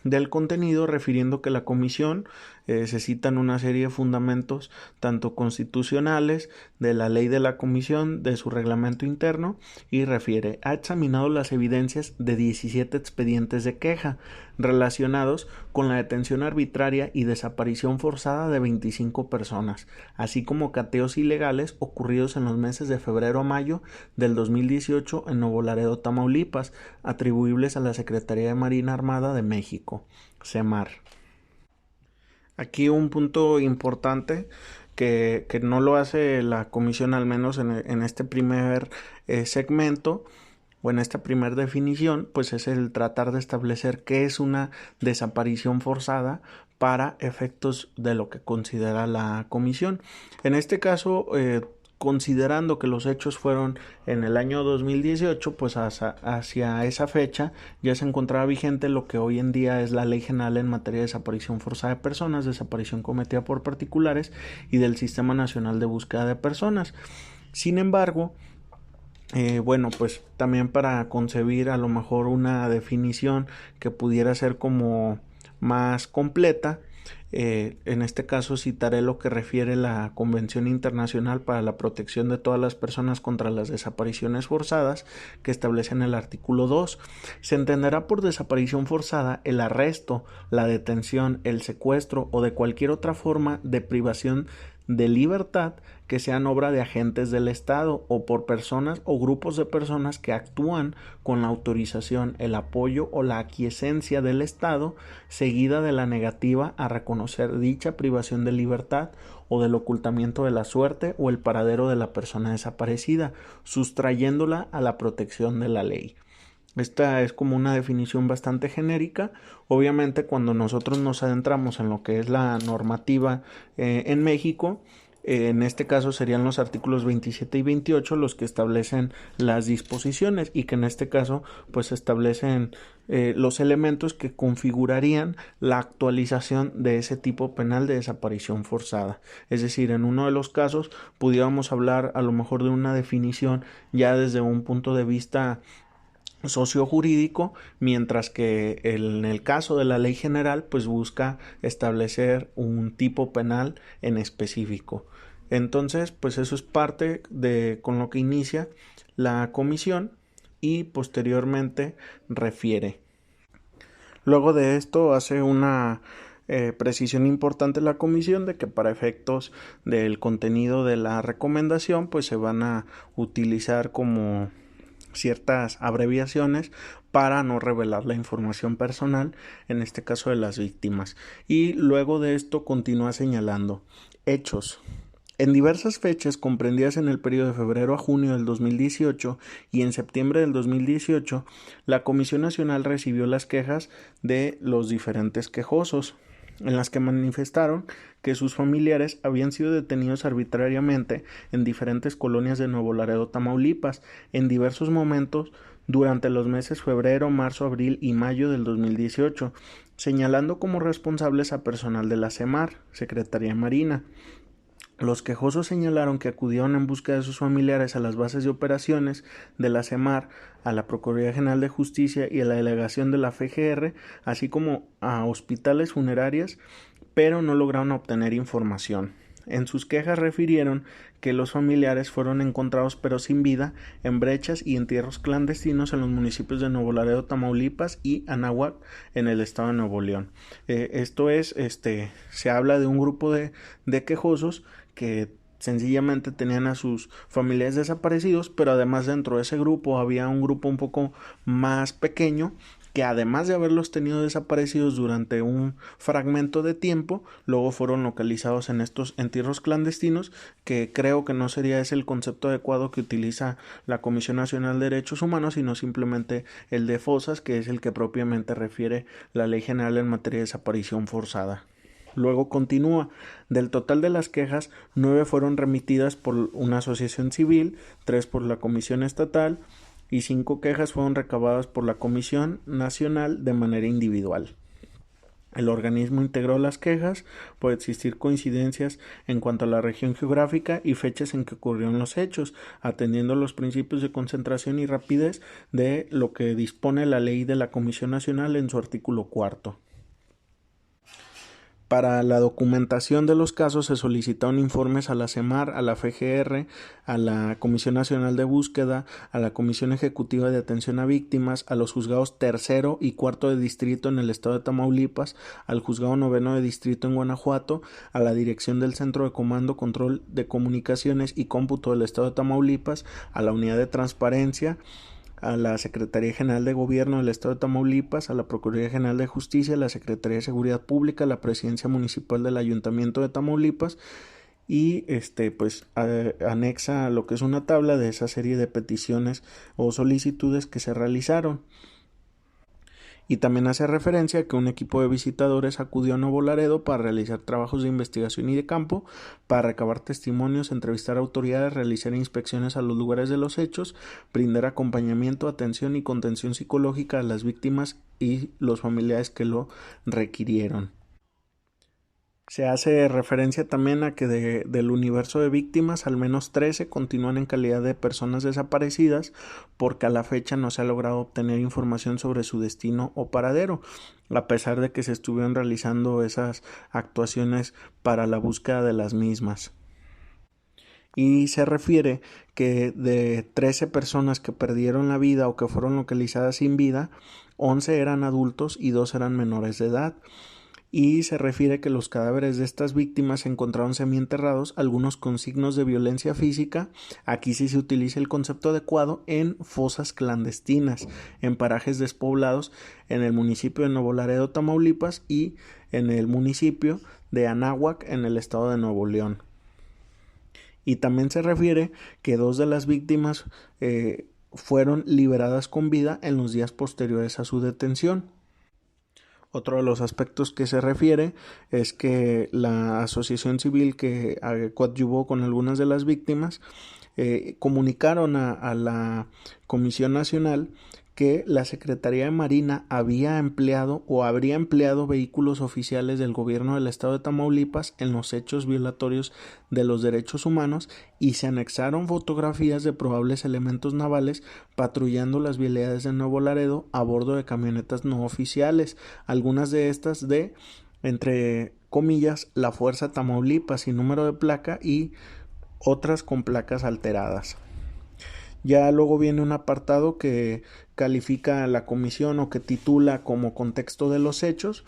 del contenido, refiriendo que la comisión se citan una serie de fundamentos tanto constitucionales, de la ley de la comisión, de su reglamento interno, y refiere: ha examinado las evidencias de 17 expedientes de queja relacionados con la detención arbitraria y desaparición forzada de 25 personas, así como cateos ilegales ocurridos en los meses de febrero a mayo del 2018 en Nuevo Laredo, Tamaulipas, atribuibles a la Secretaría de Marina Armada de México, SEMAR. Aquí un punto importante que no lo hace la comisión, al menos en este primer segmento, o en esta primera definición, pues es el tratar de establecer qué es una desaparición forzada para efectos de lo que considera la comisión. En este caso, considerando que los hechos fueron en el año 2018, pues hacia esa fecha ya se encontraba vigente lo que hoy en día es la Ley General en materia de desaparición forzada de personas, desaparición cometida por particulares y del Sistema Nacional de Búsqueda de Personas. Sin embargo, bueno, pues también para concebir a lo mejor una definición que pudiera ser como más completa, en este caso citaré lo que refiere la Convención Internacional para la Protección de todas las personas contra las desapariciones forzadas, que establece en el artículo 2. Se entenderá por desaparición forzada el arresto, la detención, el secuestro o de cualquier otra forma de privación de libertad que sean obra de agentes del Estado o por personas o grupos de personas que actúan con la autorización, el apoyo o la aquiescencia del Estado, seguida de la negativa a reconocer dicha privación de libertad o del ocultamiento de la suerte o el paradero de la persona desaparecida, sustrayéndola a la protección de la ley. Esta es como una definición bastante genérica. Obviamente, cuando nosotros nos adentramos en lo que es la normativa en México, en este caso serían los artículos 27 y 28 los que establecen las disposiciones, y que en este caso pues establecen los elementos que configurarían la actualización de ese tipo penal de desaparición forzada. Es decir, en uno de los casos pudiéramos hablar a lo mejor de una definición ya desde un punto de vista sociojurídico, mientras que en el caso de la ley general pues busca establecer un tipo penal en específico. Entonces, pues eso es parte de con lo que inicia la comisión y posteriormente refiere. Luego de esto hace una precisión importante la comisión de que para efectos del contenido de la recomendación pues se van a utilizar como ciertas abreviaciones para no revelar la información personal, en este caso de las víctimas. Y luego de esto continúa señalando: hechos. En diversas fechas comprendidas en el periodo de febrero a junio del 2018 y en septiembre del 2018, la Comisión Nacional recibió las quejas de los diferentes quejosos, en las que manifestaron que sus familiares habían sido detenidos arbitrariamente en diferentes colonias de Nuevo Laredo, Tamaulipas, en diversos momentos durante los meses febrero, marzo, abril y mayo del 2018, señalando como responsables a personal de la SEMAR, Secretaría de Marina. Los quejosos señalaron que acudieron en busca de sus familiares a las bases de operaciones de la SEMAR, a la Procuraduría General de Justicia y a la delegación de la FGR, así como a hospitales funerarias, pero no lograron obtener información. En sus quejas refirieron que los familiares fueron encontrados pero sin vida en brechas y entierros clandestinos en los municipios de Nuevo Laredo, Tamaulipas y Anáhuac en el estado de Nuevo León. Se habla de un grupo de quejosos que sencillamente tenían a sus familiares desaparecidos, pero además dentro de ese grupo había un grupo un poco más pequeño que, además de haberlos tenido desaparecidos durante un fragmento de tiempo, luego fueron localizados en estos entierros clandestinos, que creo que no sería ese el concepto adecuado que utiliza la Comisión Nacional de Derechos Humanos, sino simplemente el de fosas, que es el que propiamente refiere la Ley General en materia de desaparición forzada. Luego continúa: del total de las quejas, 9 fueron remitidas por una asociación civil, 3 por la Comisión Estatal y 5 quejas fueron recabadas por la Comisión Nacional de manera individual. El organismo integró las quejas por existir coincidencias en cuanto a la región geográfica y fechas en que ocurrieron los hechos, atendiendo los principios de concentración y rapidez de lo que dispone la ley de la Comisión Nacional en su artículo 4. Para la documentación de los casos se solicitaron informes a la CEMAR, a la FGR, a la Comisión Nacional de Búsqueda, a la Comisión Ejecutiva de Atención a Víctimas, a los juzgados tercero y cuarto de distrito en el estado de Tamaulipas, al juzgado noveno de distrito en Guanajuato, a la Dirección del Centro de Comando, Control de Comunicaciones y Cómputo del estado de Tamaulipas, a la Unidad de Transparencia, a la Secretaría General de Gobierno del Estado de Tamaulipas, a la Procuraduría General de Justicia, a la Secretaría de Seguridad Pública, a la Presidencia Municipal del Ayuntamiento de Tamaulipas y anexa a lo que es una tabla de esa serie de peticiones o solicitudes que se realizaron. Y también hace referencia a que un equipo de visitadores acudió a Nuevo Laredo para realizar trabajos de investigación y de campo, para recabar testimonios, entrevistar a autoridades, realizar inspecciones a los lugares de los hechos, brindar acompañamiento, atención y contención psicológica a las víctimas y los familiares que lo requirieron. Se hace referencia también a que del universo de víctimas, al menos 13 continúan en calidad de personas desaparecidas porque a la fecha no se ha logrado obtener información sobre su destino o paradero, a pesar de que se estuvieron realizando esas actuaciones para la búsqueda de las mismas. Y se refiere que de 13 personas que perdieron la vida o que fueron localizadas sin vida, 11 eran adultos y 2 eran menores de edad. Y se refiere que los cadáveres de estas víctimas se encontraron semienterrados, algunos con signos de violencia física. Aquí sí se utiliza el concepto adecuado, en fosas clandestinas, en parajes despoblados en el municipio de Nuevo Laredo, Tamaulipas, y en el municipio de Anáhuac, en el estado de Nuevo León. Y también se refiere que 2 de las víctimas fueron liberadas con vida en los días posteriores a su detención. Otro de los aspectos que se refiere es que la asociación civil que coadyuvó con algunas de las víctimas comunicaron a la Comisión Nacional que la Secretaría de Marina había empleado o habría empleado vehículos oficiales del gobierno del estado de Tamaulipas en los hechos violatorios de los derechos humanos y se anexaron fotografías de probables elementos navales patrullando las vialidades de Nuevo Laredo a bordo de camionetas no oficiales, algunas de estas de, entre comillas, la Fuerza Tamaulipas sin número de placa y otras con placas alteradas. Ya luego viene un apartado que califica a la comisión o que titula como contexto de los hechos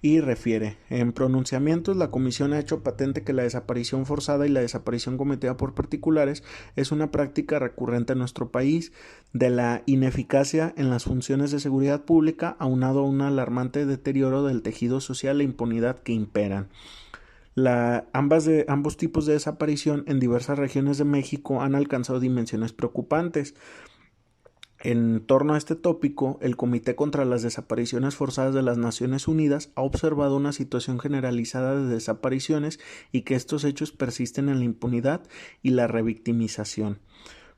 y refiere: en pronunciamientos, la comisión ha hecho patente que la desaparición forzada y la desaparición cometida por particulares es una práctica recurrente en nuestro país, de la ineficacia en las funciones de seguridad pública aunado a un alarmante deterioro del tejido social e impunidad que imperan. Ambos tipos de desaparición en diversas regiones de México han alcanzado dimensiones preocupantes. En torno a este tópico, el Comité contra las Desapariciones Forzadas de las Naciones Unidas ha observado una situación generalizada de desapariciones y que estos hechos persisten en la impunidad y la revictimización.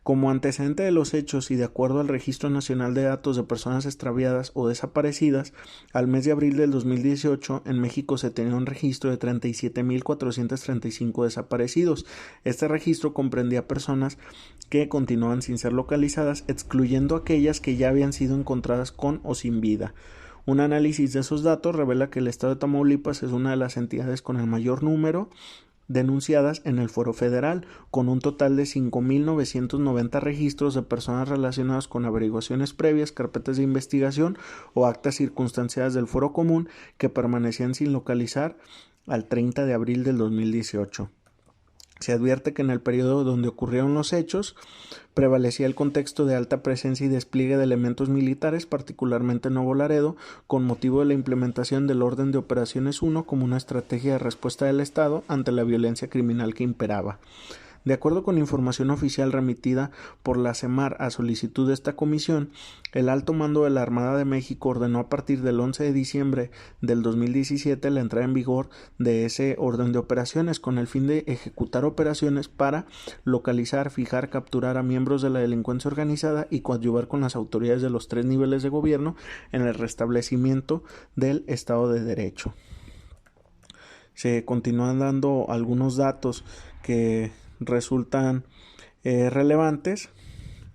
Como antecedente de los hechos y de acuerdo al Registro Nacional de Datos de Personas Extraviadas o Desaparecidas, al mes de abril del 2018 en México se tenía un registro de 37.435 desaparecidos. Este registro comprendía personas que continuaban sin ser localizadas, excluyendo aquellas que ya habían sido encontradas con o sin vida. Un análisis de esos datos revela que el estado de Tamaulipas es una de las entidades con el mayor número denunciadas en el Fuero Federal, con un total de 5.990 registros de personas relacionadas con averiguaciones previas, carpetas de investigación o actas circunstanciadas del Fuero Común que permanecían sin localizar al 30 de abril del 2018. Se advierte que en el periodo donde ocurrieron los hechos prevalecía el contexto de alta presencia y despliegue de elementos militares, particularmente en Nuevo Laredo, con motivo de la implementación del Orden de Operaciones 1 como una estrategia de respuesta del Estado ante la violencia criminal que imperaba. De acuerdo con información oficial remitida por la CEMAR a solicitud de esta comisión, el alto mando de la Armada de México ordenó a partir del 11 de diciembre del 2017 la entrada en vigor de ese orden de operaciones con el fin de ejecutar operaciones para localizar, fijar, capturar a miembros de la delincuencia organizada y coadyuvar con las autoridades de los 3 niveles de gobierno en el restablecimiento del Estado de Derecho. Se continúan dando algunos datos que resultan relevantes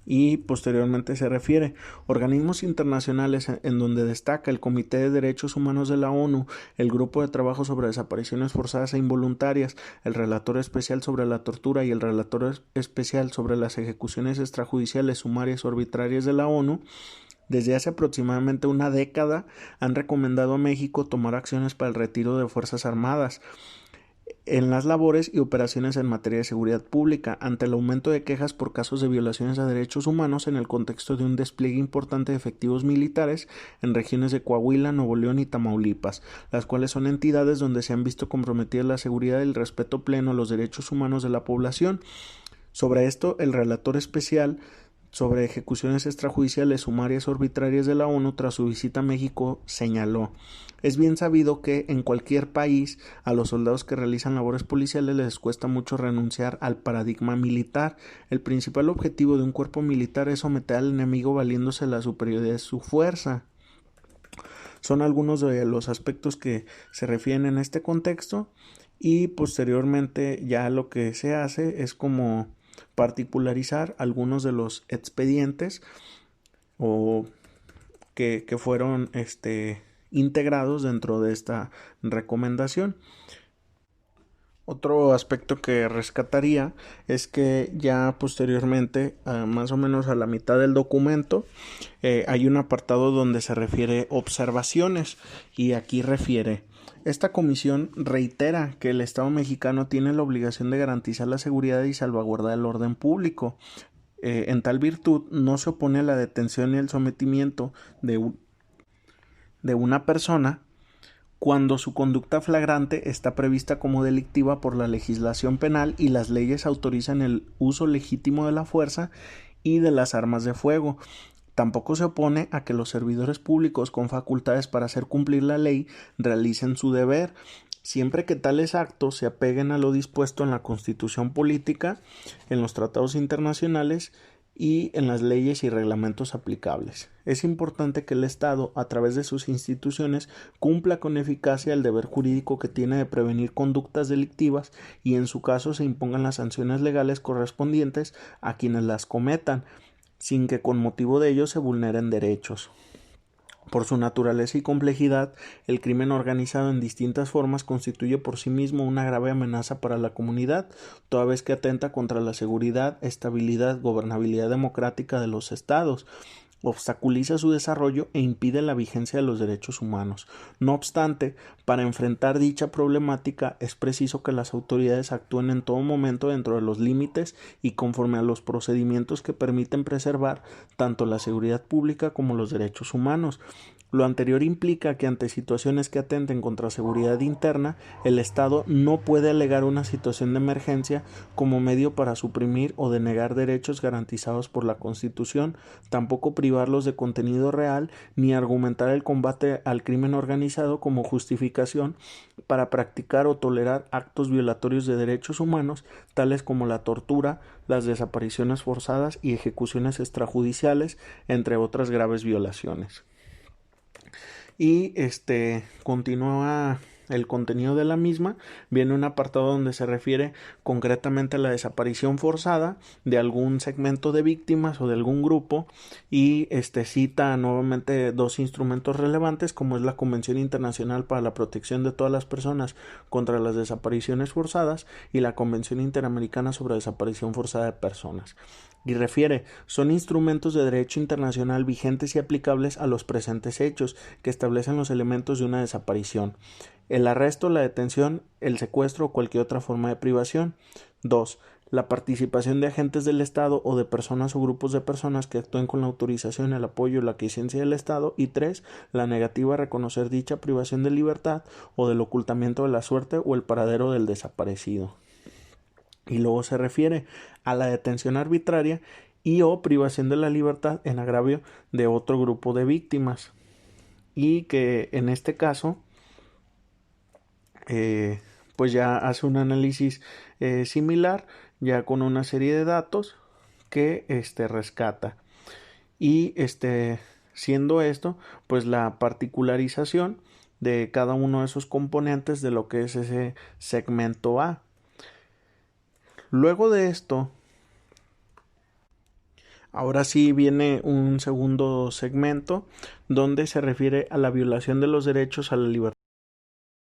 y posteriormente se refiere organismos internacionales en donde destaca el Comité de Derechos Humanos de la ONU, el Grupo de Trabajo sobre Desapariciones Forzadas e Involuntarias, el Relator Especial sobre la Tortura y el Relator Especial sobre las Ejecuciones Extrajudiciales Sumarias o Arbitrarias de la ONU. Desde hace aproximadamente una década han recomendado a México tomar acciones para el retiro de Fuerzas Armadas en las labores y operaciones en materia de seguridad pública ante el aumento de quejas por casos de violaciones a derechos humanos en el contexto de un despliegue importante de efectivos militares en regiones de Coahuila, Nuevo León y Tamaulipas, las cuales son entidades donde se han visto comprometidas la seguridad y el respeto pleno a los derechos humanos de la población. Sobre esto, el relator especial sobre ejecuciones extrajudiciales sumarias o arbitrarias de la ONU tras su visita a México señaló: es bien sabido que en cualquier país a los soldados que realizan labores policiales les cuesta mucho renunciar al paradigma militar. El principal objetivo de un cuerpo militar es someter al enemigo valiéndose la superioridad de su fuerza. Son algunos de los aspectos que se refieren en este contexto y posteriormente ya lo que se hace es como particularizar algunos de los expedientes o que fueron integrados dentro de esta recomendación. Otro aspecto que rescataría es que ya posteriormente, más o menos a la mitad del documento, hay un apartado donde se refiere observaciones y aquí refiere: esta comisión reitera que el Estado mexicano tiene la obligación de garantizar la seguridad y salvaguardar el orden público. En tal virtud, no se opone a la detención y el sometimiento de una persona cuando su conducta flagrante está prevista como delictiva por la legislación penal y las leyes autorizan el uso legítimo de la fuerza y de las armas de fuego. Tampoco se opone a que los servidores públicos con facultades para hacer cumplir la ley realicen su deber, siempre que tales actos se apeguen a lo dispuesto en la Constitución política, en los tratados internacionales y en las leyes y reglamentos aplicables. Es importante que el Estado, a través de sus instituciones, cumpla con eficacia el deber jurídico que tiene de prevenir conductas delictivas y en su caso se impongan las sanciones legales correspondientes a quienes las cometan, sin que con motivo de ello se vulneren derechos. Por su naturaleza y complejidad, el crimen organizado en distintas formas constituye por sí mismo una grave amenaza para la comunidad, toda vez que atenta contra la seguridad, estabilidad, gobernabilidad democrática de los estados, obstaculiza su desarrollo e impide la vigencia de los derechos humanos. No obstante, para enfrentar dicha problemática es preciso que las autoridades actúen en todo momento dentro de los límites y conforme a los procedimientos que permiten preservar tanto la seguridad pública como los derechos humanos. Lo anterior implica que ante situaciones que atenten contra seguridad interna, el Estado no puede alegar una situación de emergencia como medio para suprimir o denegar derechos garantizados por la Constitución, tampoco privarlos de contenido real, ni argumentar el combate al crimen organizado como justificación para practicar o tolerar actos violatorios de derechos humanos, tales como la tortura, las desapariciones forzadas y ejecuciones extrajudiciales, entre otras graves violaciones. Y continúa el contenido de la misma. Viene un apartado donde se refiere concretamente a la desaparición forzada de algún segmento de víctimas o de algún grupo y cita nuevamente dos instrumentos relevantes, como es la Convención Internacional para la Protección de todas las personas contra las desapariciones forzadas y la Convención Interamericana sobre Desaparición Forzada de Personas. Y refiere: son instrumentos de derecho internacional vigentes y aplicables a los presentes hechos que establecen los elementos de una desaparición: el arresto, la detención, el secuestro o cualquier otra forma de privación. 2. La participación de agentes del Estado o de personas o grupos de personas que actúen con la autorización, el apoyo o la aquiescencia del Estado. Y 3. La negativa a reconocer dicha privación de libertad o del ocultamiento de la suerte o el paradero del desaparecido. Y luego se refiere a la detención arbitraria y o privación de la libertad en agravio de otro grupo de víctimas. Y que en este caso, pues ya hace un análisis similar, ya con una serie de datos que rescata. Y siendo esto, pues la particularización de cada uno de esos componentes de lo que es ese segmento A. Luego de esto, ahora sí viene un segundo segmento donde se refiere a la violación de los derechos a la libertad